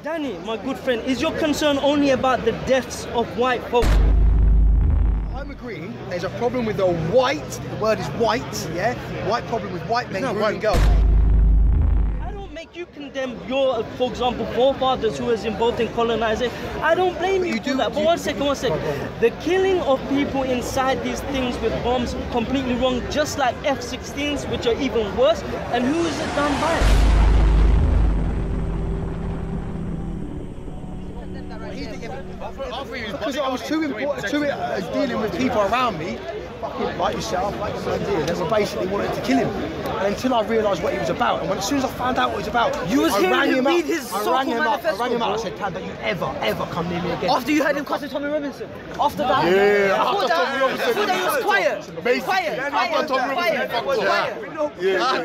Danny, my good friend, is your concern only about the deaths of white folks? I'm agreeing there's a problem with the word is white, yeah? White problem with white men grooming girls. I don't make you condemn your, for example, forefathers who was involved in colonization. I don't blame you for that. But one second. The killing of people inside these things with bombs, completely wrong, just like F-16s, which are even worse. And who is it done by? Because I was too important to it, dealing with people around me, fucking like yourself, like this idea, that were basically wanting to kill him. And until I realised what he was about, and as soon as I found out what he was about, I rang him up. I said, Tad, don't you ever come near me again. After you heard him cussing Tommy Robinson? After that? Yeah, I thought that he was quiet. Quiet.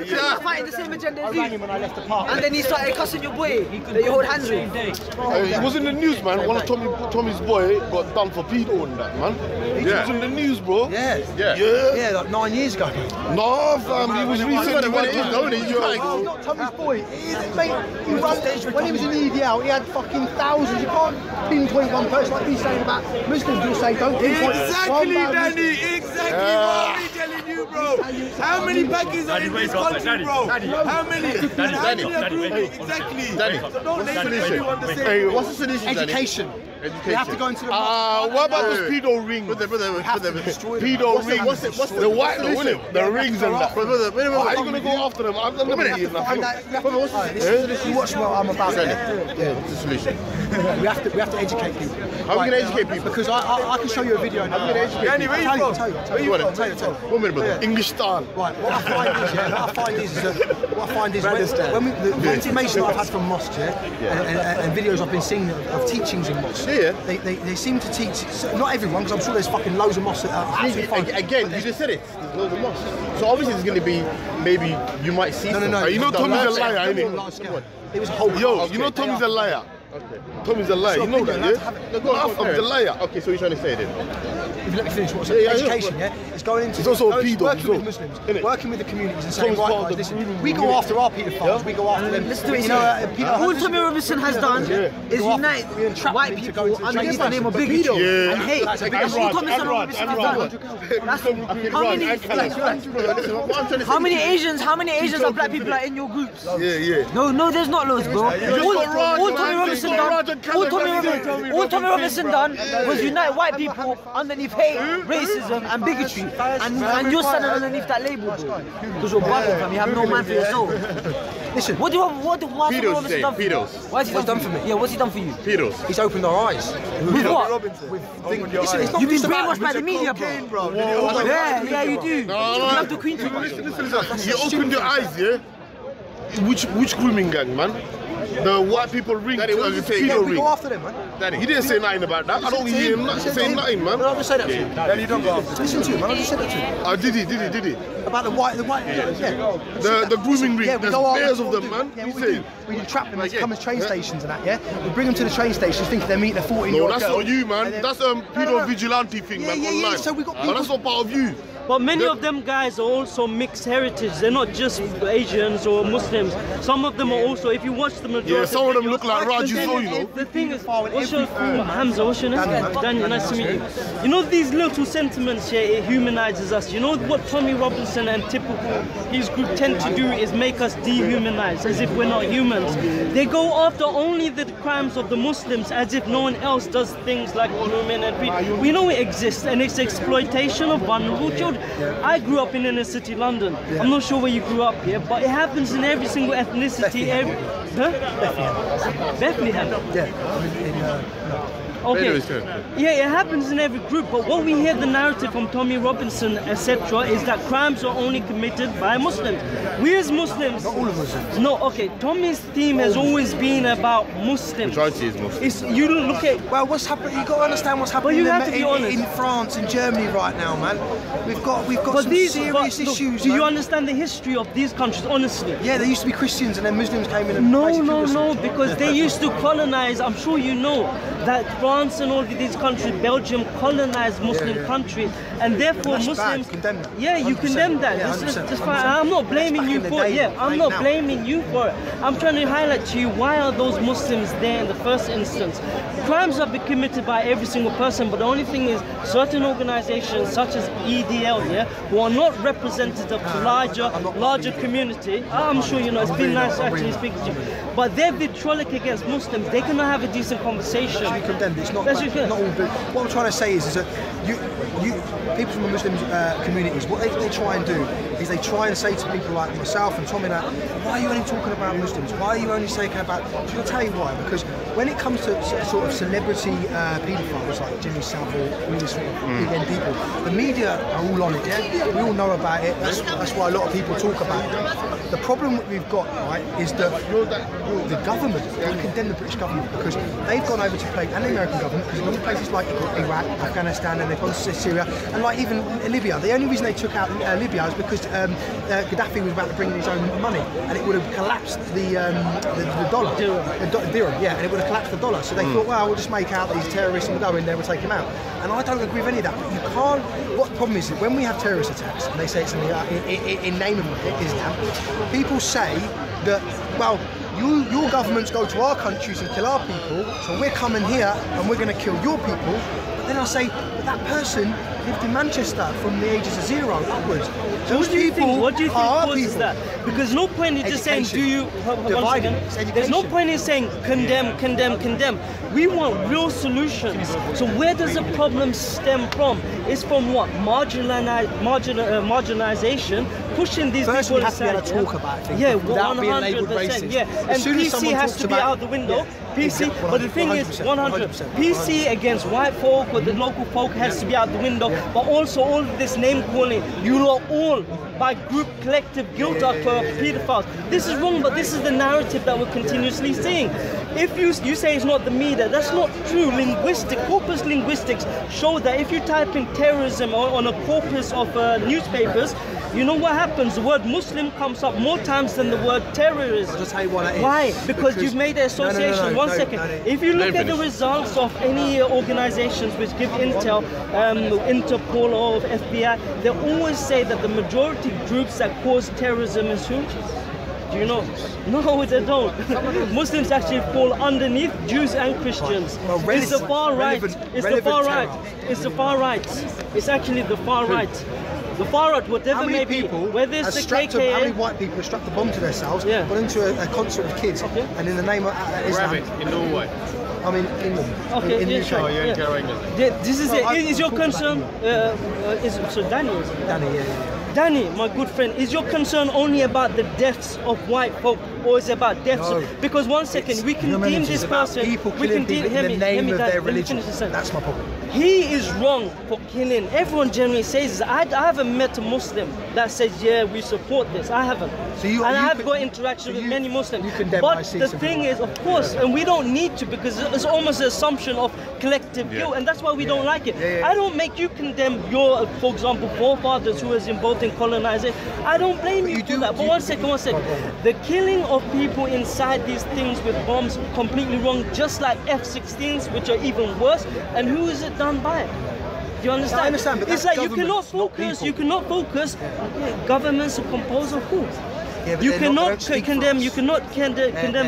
He was fighting the same agenda as you. And then he started cussing your boy that you hold hands with. It was in the news, man. One of Tommy's boy got done for pedo and that, man. It was in the news, bro. Yeah, like 9 years ago. No, fam, he was recently. No, not Tommy's boy. Mate, when he was in the EDL, he had fucking thousands. You can't pinpoint one person like he's saying about Muslims. You'll say, don't pinpoint exactly, Danny. Exactly what I'm telling you, bro. How many baggies are in this country, bro? How many? Danny, exactly. Danny, don't let everyone the same. Hey, what's the solution, Education. You have to go into the what about this pedo ring? Pedo ring. What's the white one, isn't it? The rings and that. How are you going to go after them? I'm not going to get nothing. You watch what I'm about. What's the solution? We have to educate people. How are we going to educate people? Because I can show you a video now. How are we going to educate people? Tell you. 1 minute, brother. English style. Right, what I find is when the information I've had from mosques, and videos I've been seeing of teachings in mosques, they seem to teach, not everyone, because I'm sure there's fucking loads of mosques that are absolutely fine. Again, you just said it, there's loads of mosques. So obviously there's going to be, maybe you might see No. You know Tommy's a liar, innit? It was a whole you know Tommy's a liar. Okay. Tommy's a liar, you know that, yeah? He's a liar. Okay, so what are you trying to say then? If you let me finish, what's education, It's going into... It's also a pedo. Working with Muslims, working with the communities and saying, right guys, listen, we go after our paedophiles, we go after them. Let's do it. All Tommy Robinson has done is unite white people underneath the name of bigotry and hate. That's all Tommy Robinson has done. How many Asians or black people are in your groups? No, there's not loads, bro. All Tommy Robinson done was unite white people underneath hate, racism and bigotry, and you're standing underneath that label, bro. Because you're black, fam, you have no mind for your soul. Listen, why has Tommy Robinson done for you? Why has he done for me? Yeah, what's he done for you? Pedos. He's opened our eyes. With what? You've been brainwashed by the media, bro. Yeah, you do. You have the Queen too much. Listen. You opened your eyes, yeah? Which grooming gang, man? The white people ring to the pedo ring. Go after them, man. Daddy, he didn't say nothing about that. I don't hear him saying nothing, man. I'll just say that to you. Daddy, don't go after. Listen to him, man. I just said that to you. Did he? About the white, The grooming ring. There's pairs of them, man. We can trap them and come to train stations and that, We bring them to the train stations thinking they're meeting a 14-year-old girl. No, that's not you, man. That's a pedo vigilante thing, man, online. So we got people. That's not part of you. But many of them guys are also mixed heritage. They're not just Asians or Muslims. Some of them are also, if you watch the majority... Yeah, some of them look like Raju, you know. The thing is, what's your Hamza, what's your name? Daniel, nice to meet you. You know these little sentiments here, it humanizes us. You know what Tommy Robinson and typical his group tend to do is make us dehumanize, as if we're not humans. They go after only the crimes of the Muslims, as if no one else does things like grooming and pedo. We know it exists, and it's exploitation of vulnerable children. I grew up in inner city London. I'm not sure where you grew up here, but it happens in every single ethnicity. Bethlehem. Okay. Yeah, it happens in every group, but what we hear the narrative from Tommy Robinson, etc., is that crimes are only committed by Muslims. We as Muslims... Not all of Muslims. No, okay, Tommy's theme has always been about Muslims. Majority is Muslims. You look at... Well, what's happening? You got to understand what's happening in France, in Germany right now, man. With got some serious issues. Do you understand the history of these countries, honestly? Yeah, they used to be Christians and then Muslims came in and No, because they used to colonize. I'm sure you know that France and all of these countries, Belgium, colonized Muslim countries, and therefore that's Muslims. Bad. Condemn that. Yeah, you condemn that. Yeah, That's fine. I'm not blaming you for it. Yeah, I'm not blaming you for it. I'm trying to highlight to you, why are those Muslims there in the first instance? Crimes have been committed by every single person, but the only thing is certain organizations such as EDL, who are not representative of the larger community. I'm sure you know, it's been nice actually speaking to you. But they're vitriolic against Muslims. They cannot have a decent conversation. Should be condemned. It's not all. What I'm trying to say is that people from the Muslim communities, what they try and do is they try and say to people like myself and Tommy, why are you only talking about Muslims? Why are you only saying about? I'll tell you why. Because when it comes to sort of celebrity paedophiles like Jimmy Savile, all these sort of big end people, the media are all on it. Yeah, we all know about it. That's why a lot of people talk about it. The problem that we've got, right, is that the government, they condemn the British government because they've gone over to play, and the American government, because in places like Iraq, Afghanistan, and they've gone to Syria, and like even Libya. The only reason they took out Libya is because Gaddafi was about to bring in his own money, and it would have collapsed the dollar, the dirham, yeah, and it would have collapsed the dollar. So they thought, well, we'll just make out these terrorists and we'll go in there, we'll take them out. And I don't agree with any of that. But you can't. What the problem is that when we have terrorist attacks, and they say it's in name of Islam, people say that, well, your governments go to our countries and kill our people, so we're coming here and we're going to kill your people. But then I say, but that person lived in Manchester from the ages of 0 upwards. So what do you think causes that? Because no point in just saying, there's no point in saying condemn. We want real solutions. So where does the problem stem from? It's from what? Marginalization, pushing these First people we have aside. to be able to talk about things without 100%. Being labelled racist. Yeah, and PC has to be out the window. Yeah. PC, but the thing is, 100%. PC against white folk or the local folk has to be out the window. But also all of this name calling, you are all by group collective guilt of pedophiles. This is wrong, but this is the narrative that we're continuously seeing. If you say it's not the media, that's not true. Corpus linguistics show that if you type in terrorism on a corpus of newspapers, you know what happens? The word Muslim comes up more times than the word terrorism. I'll just tell you what that is. Why? Because you've made the association. One second. If you look at the results of any organizations which give intel, Interpol or FBI, they always say that the majority groups that cause terrorism is who? Do you know? No, they don't. Muslims actually fall underneath Jews and Christians. It's the far right. It's the far right. It's the far right. It's actually the far right. The far right, whatever may be, whether it's the KKK... How many white people have strapped a bomb to themselves, got into a concert with kids, and in the name of Islam... in Norway. I mean, England. Okay, in the UK. Oh, yeah, England. This is it. Is your concern... so Danny, is it? Danny, yeah. Danny, my good friend, is your concern only about the deaths of white folk, or is it about deaths? Because one second, we can deem this person... We can deem in the name of their religion. That's my problem. He is wrong for killing. Everyone generally says this. I haven't met a Muslim that says, yeah, we support this. I haven't. And I have got interaction with many Muslims. But the thing is, of course, and we don't need to, because it's almost an assumption of collective guilt, and that's why we don't like it. I don't make you condemn your, for example, forefathers who was involved in colonizing. I don't blame you for that. But one second. The killing of people inside these things with bombs, completely wrong, just like F-16s, which are even worse. And who is it done by? Do you understand? I understand, but it's like you cannot focus. Governments are composed of who? Yeah, you cannot condemn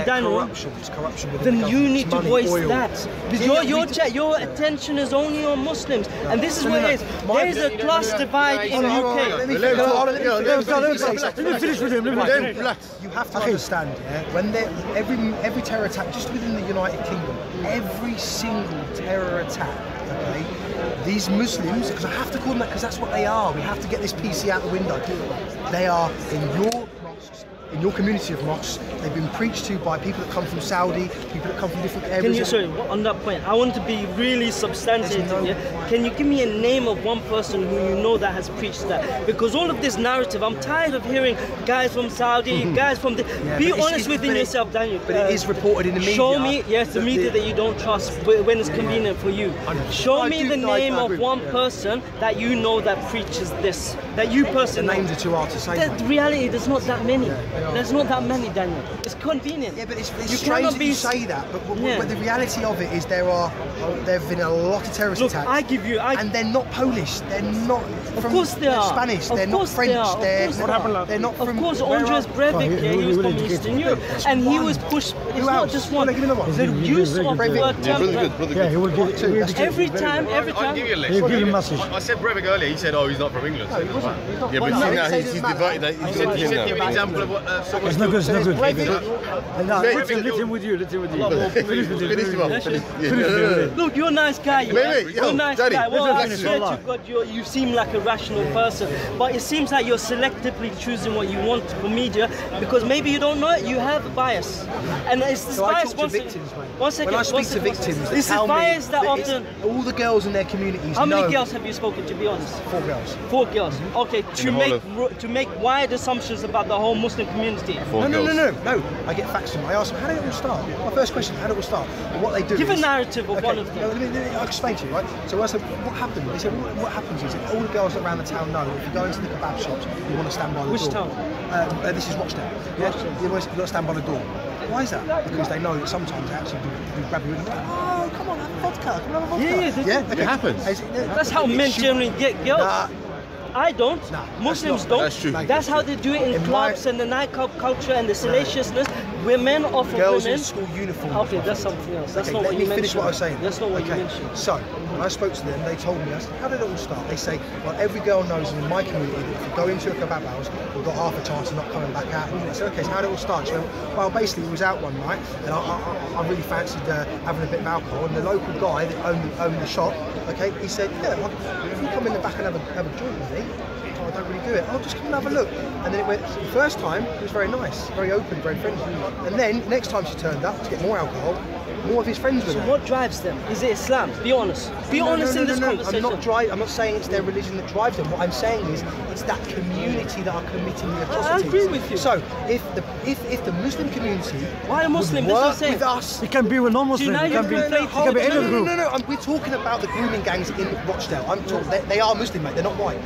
Daniel. It's corruption. Then you need to voice that. Because your attention is only on Muslims, and this is what it is. There is a class divide in the UK. Let me finish with him. You have to understand, when every terror attack, just within the United Kingdom, every single terror attack, okay, these Muslims, because I have to call them that, because that's what they are. We have to get this PC out the window. They are in your mosques, in your community of mosques, they've been preached to by people that come from Saudi, people that come from different areas. Can you, sorry, on that point, I want to be really substantiated here. Can you give me a name of one person who you know that has preached that? Because all of this narrative, I'm tired of hearing guys from Saudi, guys from the... be honest within yourself, Daniel. But it is reported in the media. Show me, yes, the media that you don't trust when it's convenient for you. Show me the name of one person that you know that preaches this. That you personally... The names are too hard to say. The reality, there's not that many. There's not that many, Daniel. It's convenient. Yeah, but it's strange that you say that. But the reality of it is there have been a lot of terrorist attacks. I give you... and they're not Polish. They're not from... Of course they are. Spanish. They're not French. They're not from... Of course, Andres Breivik, he was from Eastern Europe. And he was pushed... It's not just one. The use of the word temper. Yeah, he will give it to you. Every time. I'll give you a list. He'll give you a message. I said Breivik earlier, he said, oh, he's not from England. Yeah, but now he's diverted. He said, give me an example of what It's not good, it's not good. Let him with you, let him with you. Finish him off. Look, you're a nice guy. You're a nice guy. Well, I swear to God, you seem like a rational person. But it seems like you're selectively choosing what you want for media because maybe you don't know it, you have a bias. And it's this bias. One second. When I speak to victims, this is bias that often... all the girls in their communities How many girls have you spoken to, be honest? 4 girls. 4 girls. Okay, to make wide assumptions about the whole Muslim community. No. I get facts from them. I ask them, how did it all start? My first question, how did it all start? And what they do Give a narrative of one of them. I'll explain to you, right? So I said, what happened? They said, what happens is that all the girls around the town know if you go into the kebab shops, you want to stand by the door. Which town? This is Rochdale. Yeah? You've got to stand by the door. Why is that? Because they know that sometimes they actually do grab you and like, oh, come on, have a vodka. Come on, have a vodka. Yeah, it happens. That's how men generally get girls. I don't. Muslims don't. That's true. That's how they do it in clubs and the nightclub culture and the salaciousness. Women offer girls women. in school uniform. Okay, that's something else. That's not what you mentioned. Let me finish what I was saying. That's not what you mentioned. So, when I spoke to them, they told me, I said, how did it all start? They say, well, every girl knows in my community that if you go into a kebab house, we've got half a chance of not coming back out. And I said, okay, so how did it all start? She went, well, basically, we was out one night, and I really fancied having a bit of alcohol, and the local guy that owned the shop, okay, he said, yeah, if you come in the back and have a joint with me, I don't really do it. I'll just come and have a look. And then it went, the first time, it was very nice, very open, very friendly. And then, next time she turned up to get more alcohol, more of his friends were there. So what drives them? Is it Islam? Be honest. Be honest in this conversation. I'm not saying it's their religion that drives them. What I'm saying is, it's that community that are committing the atrocities. I agree with you. So, if the Muslim community Why a Muslim? work with us... It can be with non-Muslim. It can be any other group. No. We're talking about the grooming gangs in Rochdale. I'm talking. They are Muslim, mate. They're not white.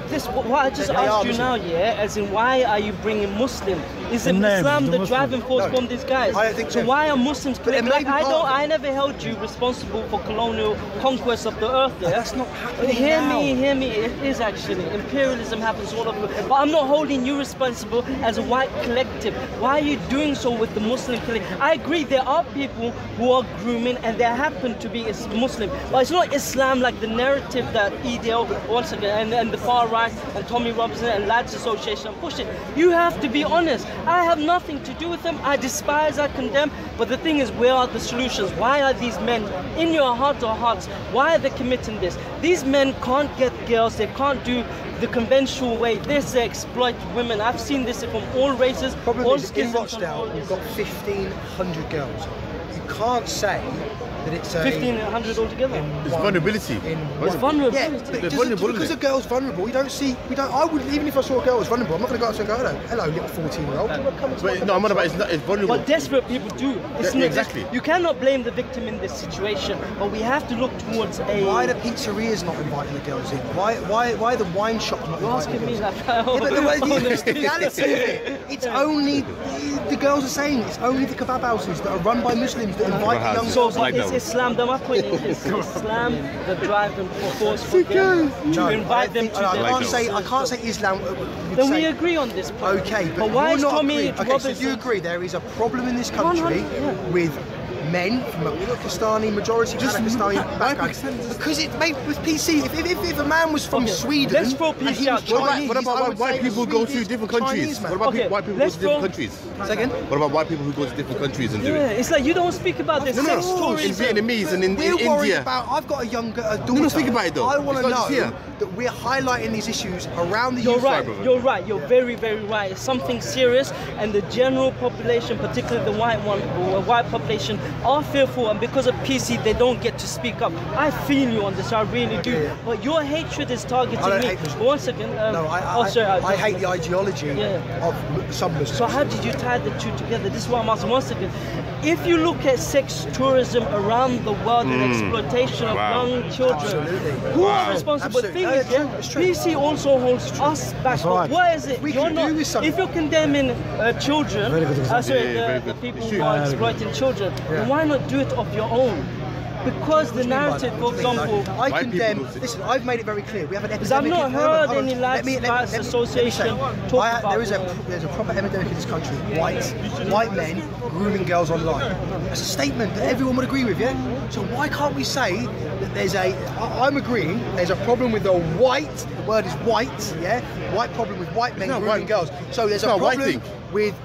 What I just asked you now, as in why are you bringing Muslim? Is it Islam the driving force from these guys? I don't think so. So why are Muslims killing? Like I never held you responsible for colonial conquest of the earth. Yeah? That's not happening Hear now. me. It is actually. Imperialism happens all over. But I'm not holding you responsible as a white collective. Why are you doing so with the Muslim collective? I agree there are people who are grooming and there happen to be Muslim, but it's not Islam like the narrative that EDL once again and the far right and Tommy Robinson and Lads Association push it. You have to be honest. I have nothing to do with them. I despise, I condemn. But the thing is, where are the solutions? Why are these men, in your heart of hearts, why are they committing this? These men can't get girls. They can't do the conventional way. They exploit women. I've seen this from all races. Problem is, in Rochdale, you've got 1,500 girls. You can't say that it's 1,500 altogether. It's vulnerability. It's vulnerability. Yeah, but because a girl's vulnerable, I wouldn't, even if I saw a girl was vulnerable, I'm not going to go up to her and go, hello, little 14-year-old. No, I'm not about it's vulnerable. But desperate people do. Exactly. You cannot blame the victim in this situation, but we have to look towards Why are the pizzerias not inviting the girls in? Why are the wine shops not inviting the girls in? You're asking me that. But the reality of it, it's only, the girls are saying, it's only the kebab houses that are run by Muslims that invite the young girls in. It's Islam, my point is Islam the driving force for them to invite them to I can't say Islam. Then we agree on this point. Okay, but why is Tommy Robinson? So you agree there is a problem in this country with men from a Pakistani, majority Pakistani background. Because it made with PC, if a man was from Sweden, let's throw PC out. What about white people go to different countries? What about white people go to different countries? Second? What about white people who go to different countries and do it? Yeah, it's like you don't speak about the sex stories. In Vietnamese and in India. I've got a younger daughter. No, speak about it though. I want to know that we're highlighting these issues around the You're youth. right. You're right. You're very, very right. It's something serious, and the general population, particularly the white population, are fearful, and because of PC, they don't get to speak up. I feel you on this. I really do. Yeah. But your hatred is targeting me. One second. I hate the ideology of some Muslims. So how did you tie the two together? This is what I'm asking. One second. If you look at sex tourism around the world and exploitation of young children, who are responsible? The thing is, PC also holds us back. Right. Why is it you're not? If you're condemning children, the people who are exploiting children, then why not do it of your own? Because the narrative, for example, I condemn. Listen, I've made it very clear. We have an epidemic. I've not heard any Lads Association talk about. There's a proper epidemic in this country. White men grooming girls online. That's a statement that everyone would agree with, yeah. So why can't we say that there's a? I'm agreeing. There's a problem with the white. The word is white, yeah. White problem with white men grooming girls. So there's a problem with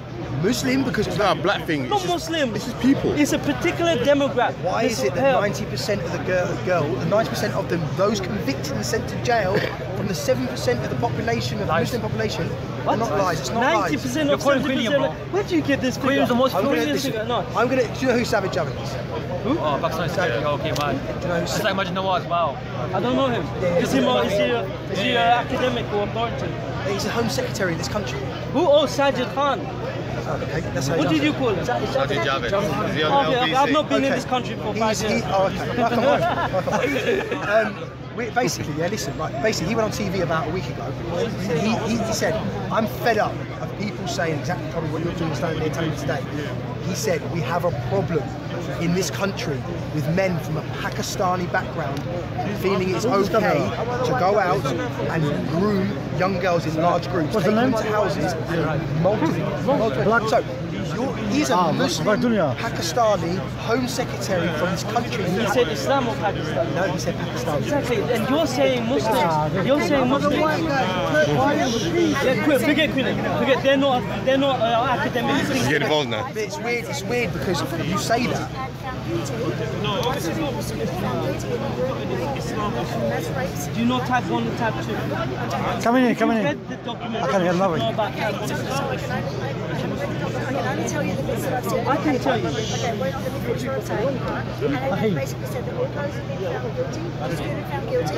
Muslim because it's not a black thing. Not Muslim. This is people. It's a particular demographic. Why is it that 90% of the girls, 90% of them, those convicted and sent to jail, from the 7% of the population, of the Muslim population, are not lies. It's not 90% of 70%. Where do you get this figure? I'm gonna. Do you know who Savage Javid is? Who? Oh, Pakistani. Okay, man. Do you know it's like Majid Nawaz. Wow. I don't know him. Is he an academic or authority? He's the Home Secretary of this country. Who? Oh, Sajid Khan. Okay, that's what did you call him? Sajid Javid. I've not been in this country for 5 years. Basically, listen, basically he went on TV about a week ago and he said, I'm fed up of people saying exactly probably what you're doing standing there telling me today. He said, we have a problem in this country with men from a Pakistani background feeling it's okay to go out and groom young girls in large groups, take them into houses, multiple. So, he's a Muslim Pakistani Home Secretary from this country. He said Islam or Pakistan? No, he said Pakistan. Exactly, and you're saying Muslims. You're saying Muslims. Forget, they're not academic. Get involved now. It's weird because you say that. Do you know type 1 and type 2? Come in. I can't get another. I can only tell you the bits that I've said. I can tell you. Okay, went on the video retained, and they basically said that all those who've been found guilty, those who've been found guilty,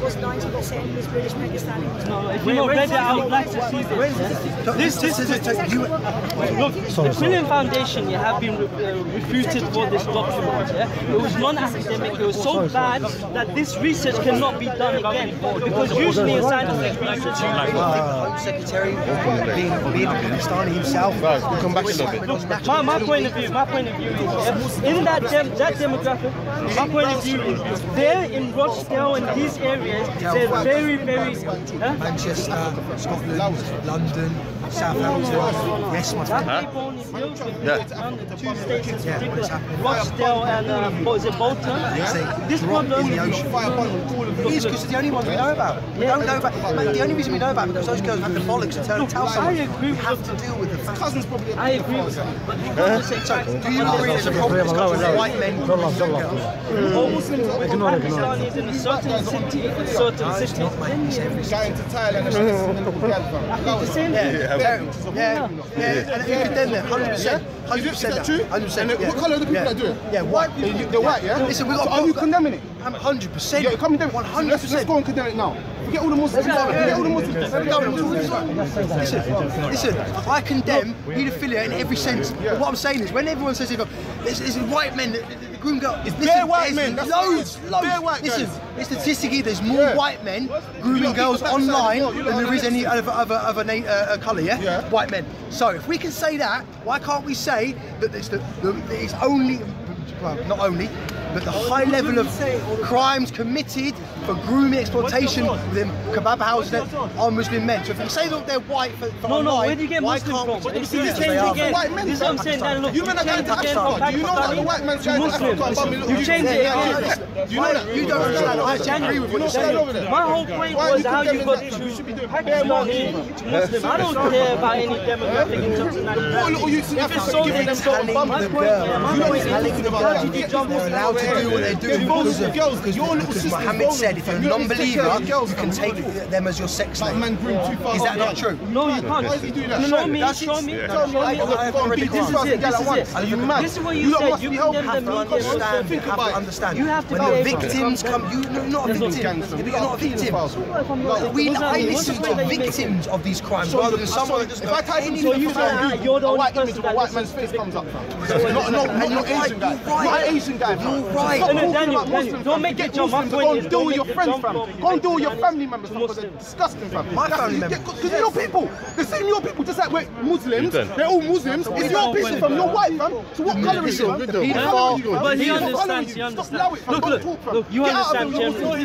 was 90% was British Pakistani. No, if you not read it, I would like to see this. This is look, the Quillian Foundation have been refuted for this document. Yeah? It was non-academic. It was so bad that this research cannot be done again because usually in scientific research, Home Secretary being Pakistani himself. Guys, we'll come back a little bit. Look, my point of view is in that demographic. My point of view is there in Rochdale and these areas, they're very, very. Manchester, Scotland, London, Southampton. Yes, my friend. Two states in particular, Rochdale and what is it, Bolton? This problem in the ocean. It is because it's the only ones we know about. We don't know about. The only reason we know about it because those girls have the bollocks to tell someone. We have to deal with the fact. I agree with that. So, do you agree there's a problem with white men grooming girls? All Muslims or Pakistanis in a certain city, Going to Thailand the same thing. Yeah. And you condemn them, 100%. 100%. 100%. And what colour are the people that do it? Yeah, white. They're white, yeah? Listen, are you condemning it? 100%. Yeah, condemn it. 100%. Let's go and condemn it now. Forget all the Muslims. Forget all the Muslims. Listen, I condemn paedophilia in every sense. But what I'm saying is, when everyone says it's white men that groom girls, they're white men. Loads. They're white guys. Listen, statistically, there's more white men grooming girls online than there is any other colour. Yeah, white men. So if we can say that, why can't we say that it's only, well, not only, but the high level of crimes committed for grooming, exploitation within kebab houses that are Muslim men. So if you say, look, they're white for no, where do you get Muslim from? This is the same again. This is what I'm saying, Dan, look, you changed again from Pakistani to Muslim. You changed it again. You know that? You don't understand. I actually agree with what you're saying. My whole point was how you got to Pakistani to Muslim. I don't care about any demographic in terms of nationality. If it's so big, my point is, how did you jump they're allowed to do what they do because Muhammad said if you're a non-believer, you can take them as your sex slave. Is that not true? No, you can't. Show me. This is what you said. You condemn the media. You have to understand. You have to when the victims come, you're not a victim. You're not a victim. We listen to victims of these crimes rather than someone that just. If I type in you're the only person that white man's face comes up. Not Asian guy. Not an Asian guy. You're right. Daniel, don't make it jump. Go and deal with your friends, fam. Go and deal with your family members, fam, because they're disgusting, fam. My family members. Because you're people. The same your people, just like we're Muslims. They're all Muslims. It's your people, fam. You're white, fam. So what colour is it? But he understands. He understands. Look. You understand, generally.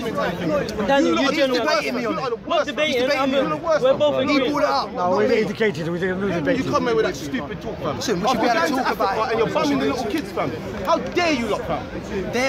Daniel, you're debating me on it. Not debating. We're both agreeing. He brought it up. No, we're indicated. We're debating. You come here with that stupid talk, fam. Listen, we should be able to talk about it. And your family, little kids, fam. How dare you lot, fam?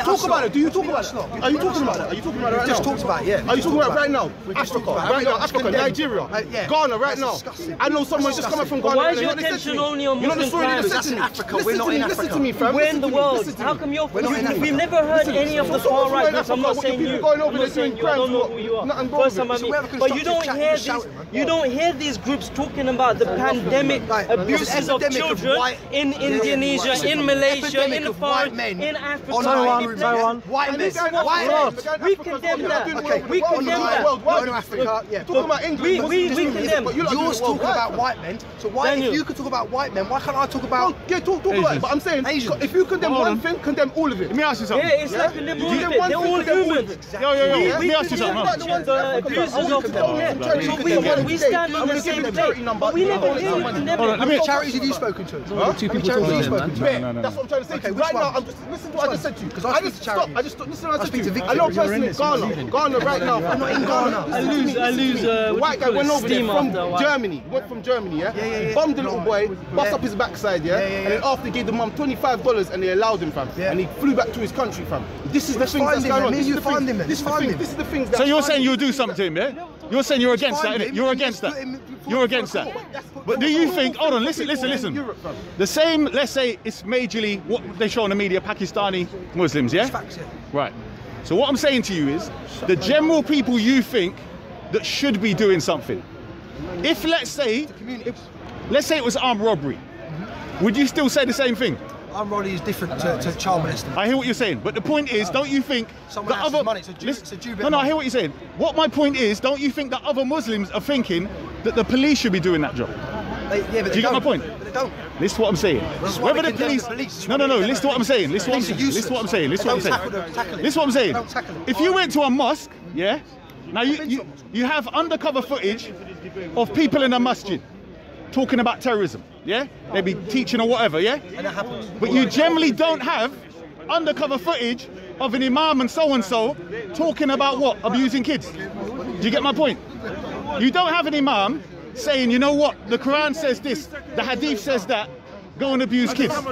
Talk about it. Do you talk about it? Are you talking about it? Are you talking about it right now? Just talked about it, yeah. Are you talking about it right now? Africa, right now. Africa, Nigeria, Ghana, right now. I know someone's just coming from Ghana. Why is your attention only on Muslim crimes? That's in Africa. We're not in Africa. Listen to me, fam. We're in the world. How come you're? We've never heard any of the far right groups. I'm not saying you. I'm not saying you. I don't know who you are. First time I meet. But you don't hear these. You don't hear these groups talking about the pandemic abuses of children in Indonesia, in Malaysia, in the Far East, in Africa. White men. We condemn that. We condemn that. Talking about England. We condemn. You're talking about white men. So why, if you could talk about white men, why can't I talk about? Yeah, talk about it. But I'm saying, if you condemn one thing, condemn all of it. Let me ask you something. Yeah, it's like condemn all of it. They're all humans. Yo. Let me ask you something. The abusers of so we stand on the same page. But we never hear you condemn it. How many charities have you spoken to? Two people talking to them. That's what I'm trying to say. Okay, right now, I'm just listen to what I just said to you. Because I speak to charities. I just listen to what I said to speak to you. victims. I know personally Ghana right now. I'm not in Ghana. I lose. The white guy went over there from Germany. He went from Germany, Yeah. Bombed the little boy, bust up his backside, And then after gave the mum $25 and they allowed him, fam. And he flew back to his country, fam. This is the things that's going on. This is the things that. So you're saying you'll do something to him, yeah? You're saying you're against that, innit? You're against that. You're against that. But do you think? Hold on, listen. The same. Let's say it's majorly what they show on the media, Pakistani Muslims, yeah? Right. So what I'm saying to you is, the general people you think that should be doing something. If let's say it was armed robbery, would you still say the same thing? Armed robbery is different to child molesting. I hear what you're saying, but the point is, don't you think someone else's money? It's a Jew. No, I hear what you're saying. What my point is, don't you think that other Muslims are thinking that the police should be doing that job? But do you get my point? But they don't. Listen to what I'm saying. Whether the police. No. Listen to what I'm saying. Listen to what I'm saying. Listen to what I'm saying. If you went to a mosque, yeah. Now you have undercover footage of people in a masjid talking about terrorism, yeah? They be teaching or whatever, yeah? And that happens. But you generally don't have undercover footage of an imam and so talking about what? Abusing kids. Do you get my point? You don't have an imam saying, you know what, the Quran says this, the hadith says that, go and abuse kids. I'm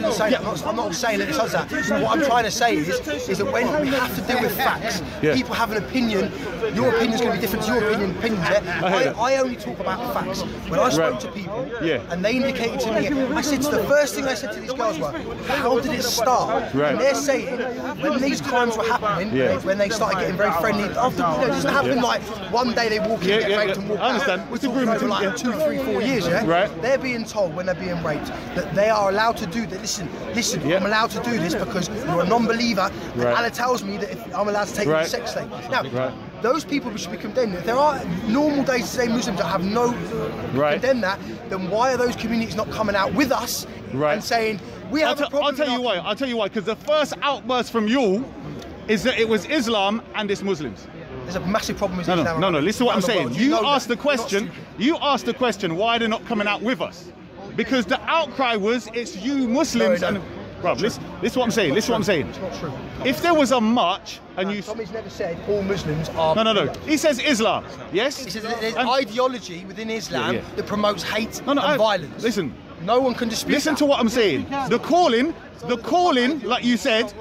not saying that it says that. What I'm trying to say is that when we have to deal with facts, people have an opinion. Your opinion's going to be different to your opinions. I only talk about facts. When I spoke to people, and they indicated to me, the first thing I said to these girls was, how did it start? And they're saying, when these crimes were happening, when they started getting very friendly, after, it doesn't happen like one day they walk in, get raped and walk out. I understand. We're talking over like 2, 3, 4 years, They're being told when they're being raped that they are allowed to do that. Listen, I'm allowed to do this because you're a non-believer, and Allah tells me that if I'm allowed to take you as a sex slave. Now, those people should be condemned. If there are normal day-to-day Muslims that have no condemn that, then why are those communities not coming out with us and saying, we have a problem? I'll tell you why, because the first outburst from you is that it was Islam and it's Muslims. There's a massive problem with Islam. No, listen to what I'm saying. You asked the question, why they're not coming out with us? Because the outcry was, it's you Muslims. Bruv, this is what I'm saying. This is what I'm saying. It's not true. If there was a march and you... Tommy's never said all Muslims are... No. He says Islam, yes? He says there's ideology within Islam that promotes hate and violence. Listen. No one can dispute Listen to what I'm saying. The calling, like you said,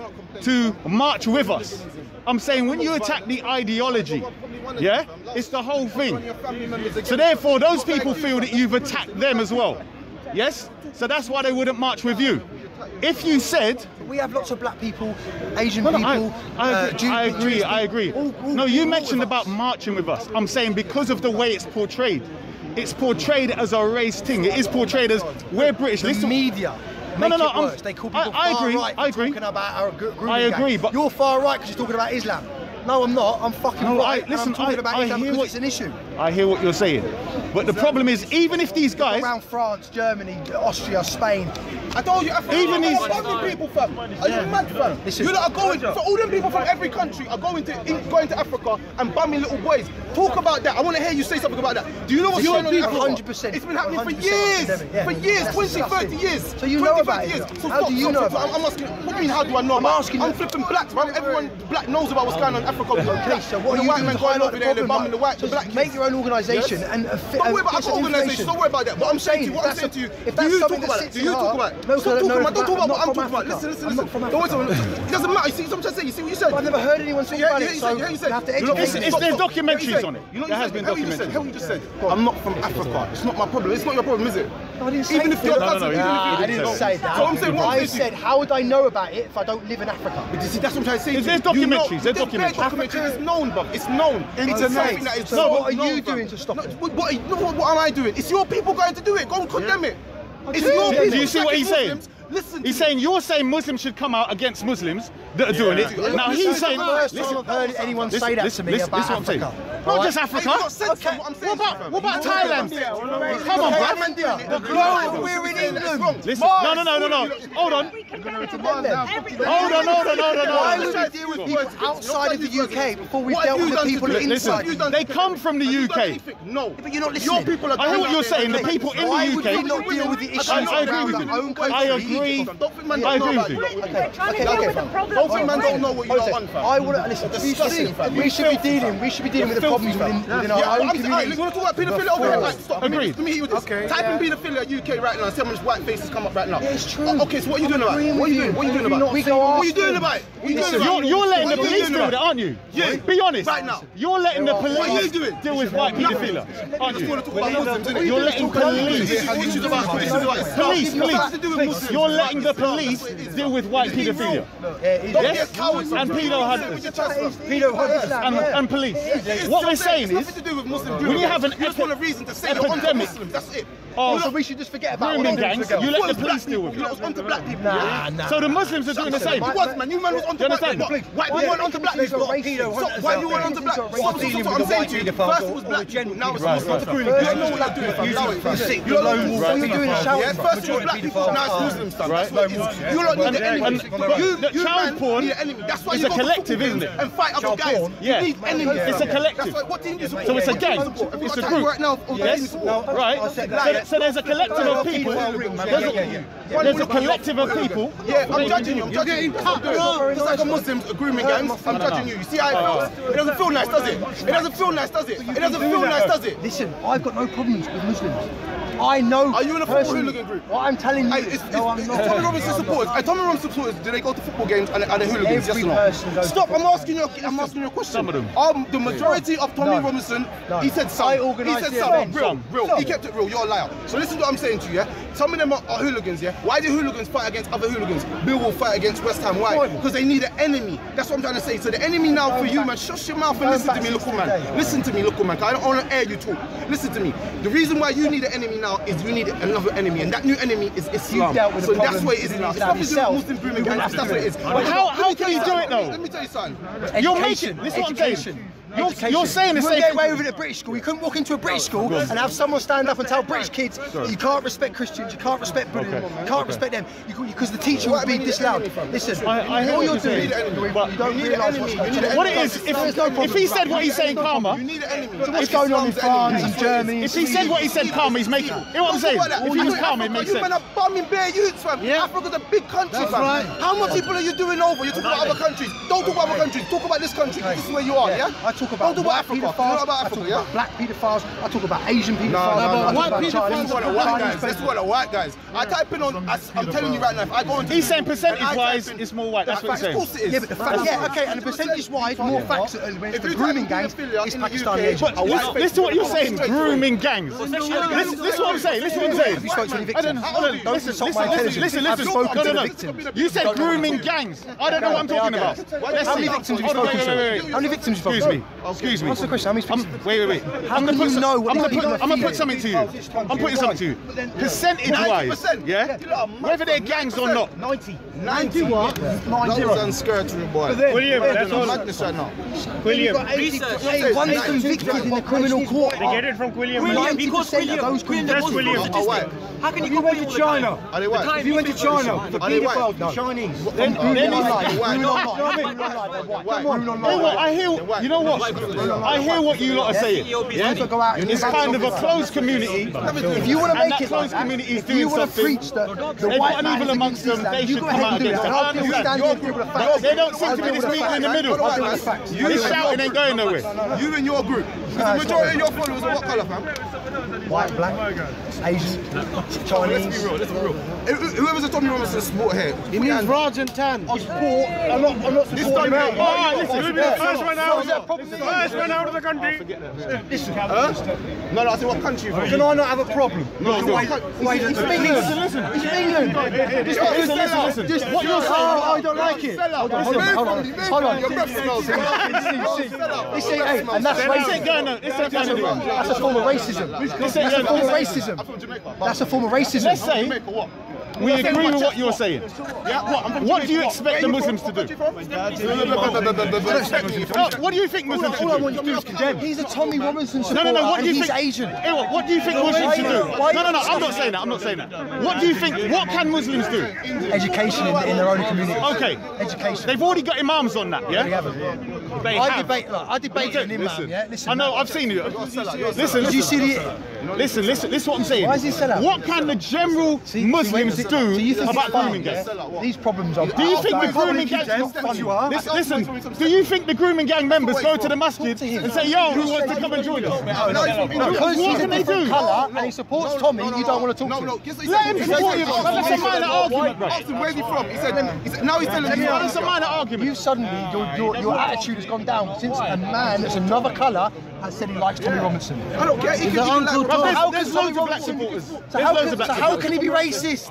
to march with us. I'm saying when you attack the ideology, yeah, it's the whole thing. So therefore, those people feel that you've attacked them as well. Yes? So that's why they wouldn't march with you. If you said... We have lots of black people, Asian people, I agree. No, you mentioned about marching with us. I'm saying because of the way it's portrayed. It's portrayed as a race thing. It is portrayed as we're British. The media. They call people far right for talking about our grooming I agree, gang. but you're far right because you're talking about Islam. No, I'm not. I'm fucking right. Listen, I'm talking about Islam because it's an issue. I hear what you're saying, but the problem is, even if these guys around France, Germany, Austria, Spain, I told you, even these people, fam. Are you mad, fam? You lot are going. So all them people from every country are going to Africa and bumming little boys. Talk about that. I want to hear you say something about that. Do you know what's going on in Africa? 100%. It's been happening for years. For years, 20, 30 years. So you know about it. So how do you know about it? I'm asking. What do you mean? How do I know? I'm asking. I'm flipping blacks, man. Everyone black knows about what's going on in Africa. Okay, so what are you doing to highlight the problem? Make your own organisation and don't worry about our organisation. Don't worry about that. What I'm saying to you, if that's something that sits in your heart, don't talk about what I'm talking about. Listen. It doesn't matter. You see what I'm saying? You see what you said? I've never heard anyone talk about it, so you have to educate me. There's documentaries on it. There has been documentaries. How you just said, I'm not from Africa. It's not my problem. It's not your problem, is it? No, I didn't say even if your cousin, I didn't say that. So I'm saying, I said, how would I know about it if I don't live in Africa? But you see, that's what I'm trying to say. There's documentaries. There's documentaries. Africa is known, but it's known. It's something that is so what are you doing to stop it? What am I doing? It's your people going to do it. Go and condemn it. It's your people. Do you see what he's saying? Listen. He's saying you're saying Muslims should come out against Muslims that are doing it. Now he's saying, listen, I've heard anyone say that to me about Africa. Not just Africa. Okay. What about Thailand? Come on, bro. We're in England. Listen, no. Hold on. Why would we deal with people outside of the UK before we dealt with the people inside? Listen, they come from the UK. No, but you're not listening. I hear what you're saying. The people in the UK. Why would we not deal with the issues around our own country? I agree with you. Okay. Don't think man don't know what you're on, fam. I want to listen. We should be dealing with the problems within our own community. You want to talk about paedophilia over here? Stop. Agreed. Let me hear you with this. Type in paedophilia UK right now and see how much white faces come up right now. Yeah, it's true. Okay, so what are you doing about it? What are you doing about it? What are you doing about it? You're letting the police deal with it, aren't you? Yeah. Be honest. Right now. You're letting the police What are you doing? deal with white paedophilia, aren't you? You're letting police. Police. You're letting the police deal with white paedophilia. Yes? And pedo hunters. And police. What we're saying is, when you have an epidemic so we should just forget about grooming gangs, you let the police deal with it. Nah. So the Muslims are doing the same. You man was onto black people. White people went onto black people. White people went onto black people. Stop dealing with the white people. First it was black people, now it's Muslims. You don't know what you're doing. You're lone wolf. All you're doing is shouting. First it was black people, now it's Muslims. That's what it is. You don't need the enemy. Child porn That's why is you a go collective, isn't it? and fight other guys. Yeah. You need enemies. It's a collective. What team do you support? So it's a gang. It's a group. Right now, yes. Right. So there's a collective of people. There's a collective of people. Yeah, I'm judging you. I'm judging you. Just like a Muslims, a grooming gangs, I'm judging you. You see how it feels? It doesn't feel nice, does it? It doesn't feel nice, does it? It doesn't feel nice, does it? Listen, I've got no problems with Muslims. I know. Are you in a football hooligan group? What I'm telling you. No, I'm not. Tommy Robinson supporters. Tommy Robinson supporters. Do they go to football games and the hooligans? Every yes or no? person goes. Stop! I'm asking you a question. Some of them. The majority of Tommy Robinson. He said some. I organised He said some. Real. He kept it real. You're a liar. So listen to what I'm saying to you. Yeah. Some of them are hooligans. Yeah. Why do hooligans fight against other hooligans? Bill will fight against West Ham. Why? Because they need an enemy. That's what I'm trying to say. So the enemy now for you, man. Shut your mouth and listen to me, local man. Listen to me, local man. I don't want to air you talk. Listen to me. The reason why you need an enemy now is you need another enemy, and that new enemy is Islam. So that's what it is now. It's nothing to do with Muslim grooming gangs. That's what it is. How can you do it though? Let me tell you something. You're making. This is what I'm saying. You're saying the you same. get away with it at British school. You couldn't walk into a British school and have someone stand up and tell British kids that you can't respect Christians, you can't respect Buddhism, you can't respect them because the teacher would be this loud. Listen, all you're doing, you don't realise what's going on. What it is, if he said what he's saying, karma. What's going on in France and Germany? If he said what he said, karma, he's making. You know what I'm saying? If he was karma, it makes sense. You men are bombing bare youths, fam. Africa's a big country, fam. How much people are you doing over? You talk about other countries. Don't talk about other countries. Talk about this country. This is where you are, yeah? I talk about black pedophiles. I talk about black pedophiles. I talk about Asian pedophiles. White pedophiles. This is what the white guys. I type in on. I'm telling you right now. If I go into. He's saying percentage-wise, it's more white. That's what he's saying. Of course it is. Yeah, but the fact, okay, and the percentage-wise, more facts. If the grooming gangs is Pakistani Asian. Listen to what you're saying. Grooming gangs. Listen to what I'm saying. Listen to what I'm saying. You spoke to any victims. Listen. You said grooming gangs. I don't know what I'm talking about. How many victims have you spoken to? How many victims have you spoken to? Excuse me. What's the question? How many victims? Wait. I'm gonna put something to you. I'm putting something to you. Percentage-wise, yeah? Whether they're gangs or not. 90 That what? was unscrupulous, boy. William, that's all. Madness right now. William. One's convicted in the criminal court. They get it from William. 90% of those criminals. That's William. Oh, white. How can If you went to China, Are they white? if you went to China, the Are they white? paedophiles, the Chinese, Then I hear, you know what? I hear what you lot are saying. Yeah? It's kind of a closed community. If you want to make it closed like community is if doing you want to something. preach the They've white got an man evil is amongst against them. They Islam, should you go come ahead out and do against that. them. I I'll deal with understand. the facts. They don't seem to be just meeting in the middle. I'll deal with the facts. This shouting ain't going nowhere. You and your group. The majority of your followers are what colour, fam? White, black, Asian, Chinese. Let's be real. Whoever's a Tommy Robinson sport here. He means Raj and Tan. I'm not supporting him. Alright, listen. First one out of the country. No, I say what country you're from. Can I not have a problem? No. It's England. It's England. Listen. What you're saying, I don't like it. Hold on. Your breath smells. And that's racism. That's a form of racism. That's a form of racism. Let's say we agree with what you're saying. What do you expect the Muslims to do? What do you think Muslims should All I want do? you to do is condemn. He's a Tommy Robinson supporter No. What and do you he's think? Asian. What do you think Muslims should do? No. I'm not saying that. What do you think? What can Muslims do? Education in their own community. Okay. Education. They've already got imams on that, yeah? They have. I debate an imam, yeah? Listen. I know, I've seen you. Listen. Did you see the... Listen, this is what I'm saying. Why is he sell out? What can the general Muslims do about grooming gangs? These problems are... Do you think the grooming gangs... Listen, do you think the grooming gang members go to the masjid and say, yo, who wants to come and join us? Because What he's a can they different do? colour and he supports Tommy, you don't want to talk to him. Let him support you. That's a minor argument, bro. Asked him where's he from. He said now he's telling me. That's a minor argument. You suddenly, your attitude has gone down since a man that's another colour has said he likes Tommy Robinson. I don't care. He can like. There's loads of black supporters. So how can he be racist?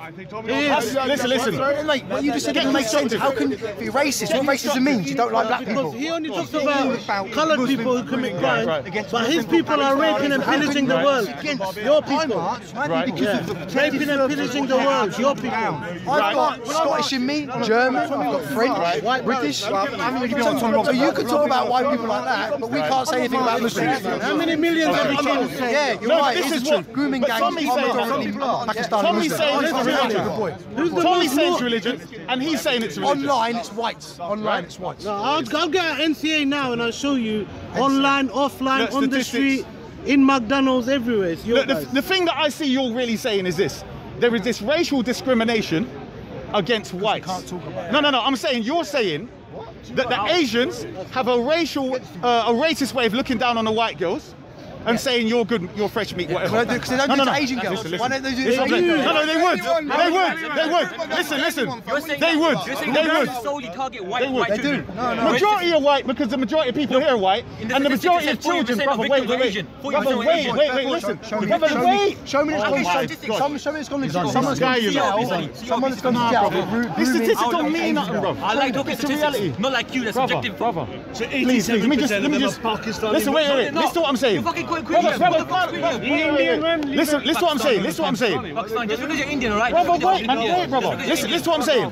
Listen. Mate, what you just said doesn't make sense. How can he be racist? What racism means? You don't like black people. He only talks about coloured people who commit crime, but his people are raping and pillaging the world. Your people. Raping and pillaging the world. Your people. I've got Scottish in me, German, I've got French, British. So you could talk about white people like that, but we can't say anything about Muslims. How many millions have you killed? Yeah, you're right. This is true. Grooming gangs are Pakistani Muslims. Tommy's saying it's religion, and he's saying it's religion. Online, it's whites. Online, it's whites. I'll get an NCA now and I'll show you online, offline, on the street, in McDonald's, everywhere. The thing that I see you're really saying is this. There is this racial discrimination against whites. Can't talk about No. I'm saying you're saying that the Asians have a racist way of looking down on the white girls and saying you're good, you're fresh meat, whatever. Because they don't do it to Asian girls. Why don't they do it to Listen, Asian no, they would. Listen. They would. solely target white They do. No. Majority are white because the majority of people here are white, and the majority of children. Brother, wait. Listen. Show me this conversation. Show me this conversation. Someone's gone to jail. Someone's gone to jail. These statistics don't mean nothing, bro. I like talking statistics, not like you. That's subjective. Brother. Please, let me just. Listen, wait. Listen to what I'm saying. Listen to what I'm saying. Listen to what I'm saying. Pakistan, just because you're Indian, alright? Brother, wait, man, wait, brother. Listen to what I'm saying.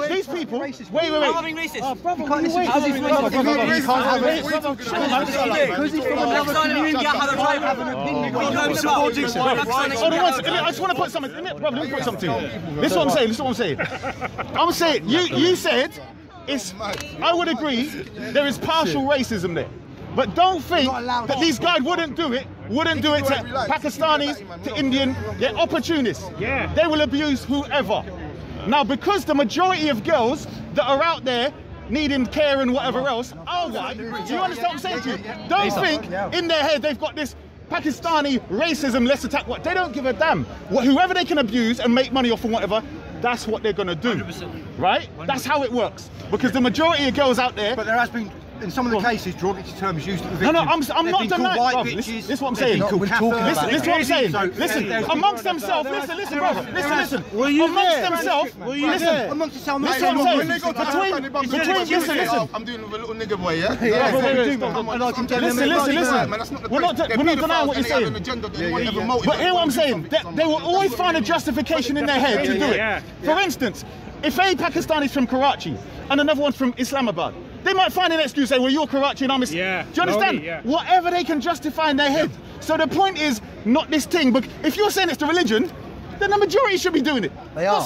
These people, wait. I'm being racist. Oh, brother, You can't listen to wait. his brother. You can't have it. Because he's from another community, I have a tribe, have an opinion. What are you talking about? Hold on, I just want to put something. Brother, let me put something to you. This is what I'm saying. I'm saying, you said, I would agree, there is partial racism there. But don't think that these guys wouldn't do it to Pakistanis, to Indian. They're opportunists. Yeah. They will abuse whoever. Now, because the majority of girls that are out there needing care and whatever else are white, do you understand what I'm saying to you? Don't think in their head they've got this Pakistani racism, let's attack what. They don't give a damn. Whoever they can abuse and make money off and whatever, that's what they're going to do. 100%. Right? That's how it works. Because the majority of girls out there... But there has been, in some of the cases, derogatory terms used to the victims. No, I'm not denying. This is what I'm saying. This is what I'm saying. Listen, amongst themselves, listen, brother. Listen. Were you amongst there? themselves, Were you there? Amongst themselves, listen what I'm saying. Listen. I'm doing with a little nigga boy, yeah? Listen. We're not denying what you're saying. But hear what I'm saying. They will always find a justification in their head to do it. For instance, if a Pakistani's from Karachi and another one's from Islamabad, they might find an excuse, say, well, you're Karachi and I'm Islam. Yeah. Do you understand? Whatever they can justify in their head. So the point is not this thing, but if you're saying it's the religion, then the majority should be doing it. They are.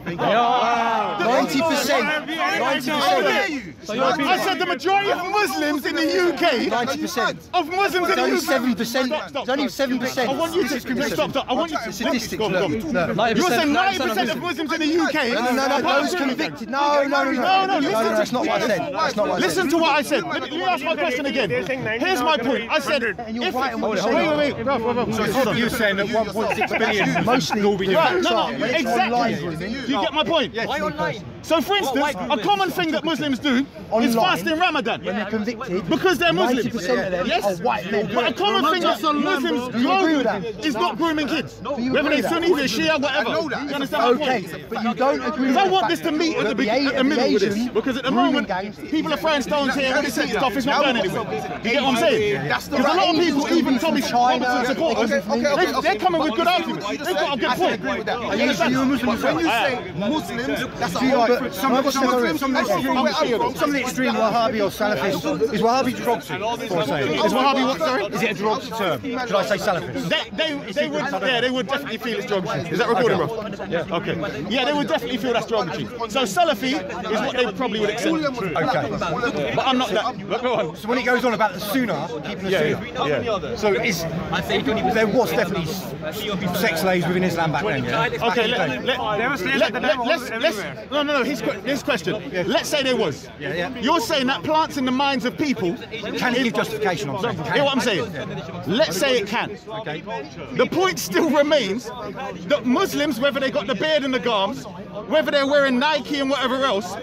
90%. 90%. I said the majority of Muslims in the UK. 90%. Of Muslims in the UK. 7%. It's only 7%. I want you to stop. I want you to statistics. You're saying 90% of Muslims in the UK. No. Those convicted. No. That's not what I said. That's not what I said. Listen to what I said. Let me ask my question again. Here's my point. I said. And you're right on what you're saying. Wait. Hold on. You're saying that 1.6 billion mostly will be exactly. You get my point? Yes. Why online? So for instance, a common thing that Muslims do is fast in Ramadan. When they're convicted, because they're Muslims. 90% of them are white men. But a common thing that Muslims do is not grooming kids. Whether they're Sunni, they're Shia, whatever. You understand my point? But you don't agree with I want this to meet at the middle with this. Because at the moment, people are throwing stones here and this stuff is not going anywhere. You get what I'm saying? Because a lot of people, even Tommy Robertson supporters, they're coming with good arguments. They've got a good point. When you say Muslims, that's a whole some of the extreme Wahhabi or Salafist, is Wahhabi derogatory? Is Wahhabi what, sorry? Is it a derogatory term? Should I say Salafist? They would definitely feel it's derogatory. Is that recording, bro? Yeah. Okay. Yeah, they would definitely feel that's derogatory. So Salafi is what they probably would accept. Okay. But I'm not that. Go on. So when it goes on about the Sunnah, keeping the Sunnah, so there was definitely sex slaves within Islam back then, yeah? Okay, his question. Let's say there was. You're saying that plants in the minds of people can give justification on something. Hear what I'm saying? Let's say it can. Okay. The point still remains that Muslims, whether they got the beard and the gums, whether they're wearing Nike and whatever else,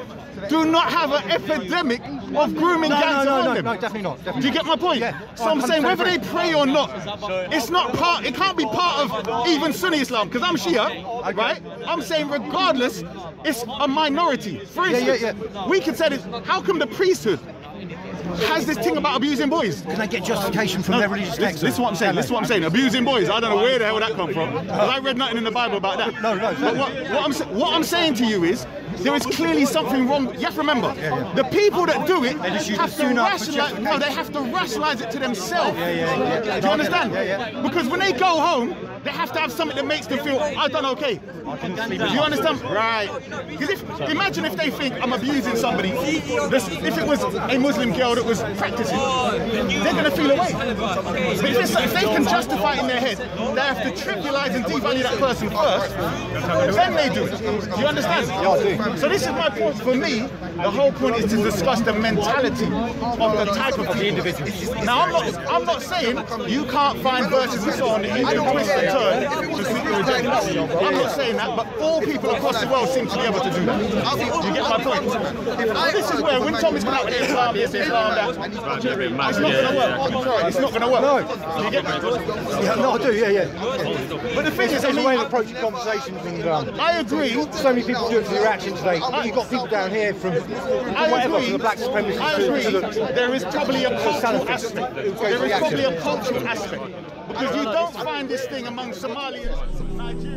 do not have an epidemic of grooming gangs around them. No, definitely not. Do you get my point? Yeah. So I'm saying whether they pray or not, it's not part. It can't be part of even Sunni Islam because I'm Shia, right? I'm saying regardless, it's a minority. For instance, we could say this. How come the priesthood has this thing about abusing boys? Can they get justification from their religious texts? This is what I'm saying. Abusing boys. I don't know where the hell that come from. Because I read nothing in the Bible about that. No. But what I'm saying to you is, there is clearly something wrong. You have to remember, the people that do it have to rationalize. No, they have to rationalize it to themselves. Do you understand? Because when they go home, they have to have something that makes them feel, I've done okay. Do you understand? Right. Because imagine if they think I'm abusing somebody, if it was a Muslim girl that was practicing, they're going to feel away. But if they can justify it in their head, they have to trivialize and devalue that person first, then they do it. Do you understand? Yeah, I do. So this is my point. For me, the whole point is to discuss the mentality of the type of the individual. Now, I'm not saying you can't find verses and so on that you can twist and turn to suit your agenda. I'm not saying that, but all people across the world seem to be able to do that. Do you get my point? This is where, when Tommy's come out with Islam, this, Islam, that, it's not going to work. I'm sorry, it's not going to work. No. Do you get me? Yeah, no, I do, yeah. But the thing is, there's a way of approaching conversations, and I agree. So many people do it for the reaction today. You've got people down here from whatever, from the black supremacists. I agree. There is probably a cultural aspect. There is probably a cultural aspect. Because you don't find this thing among Somalians, Nigerians.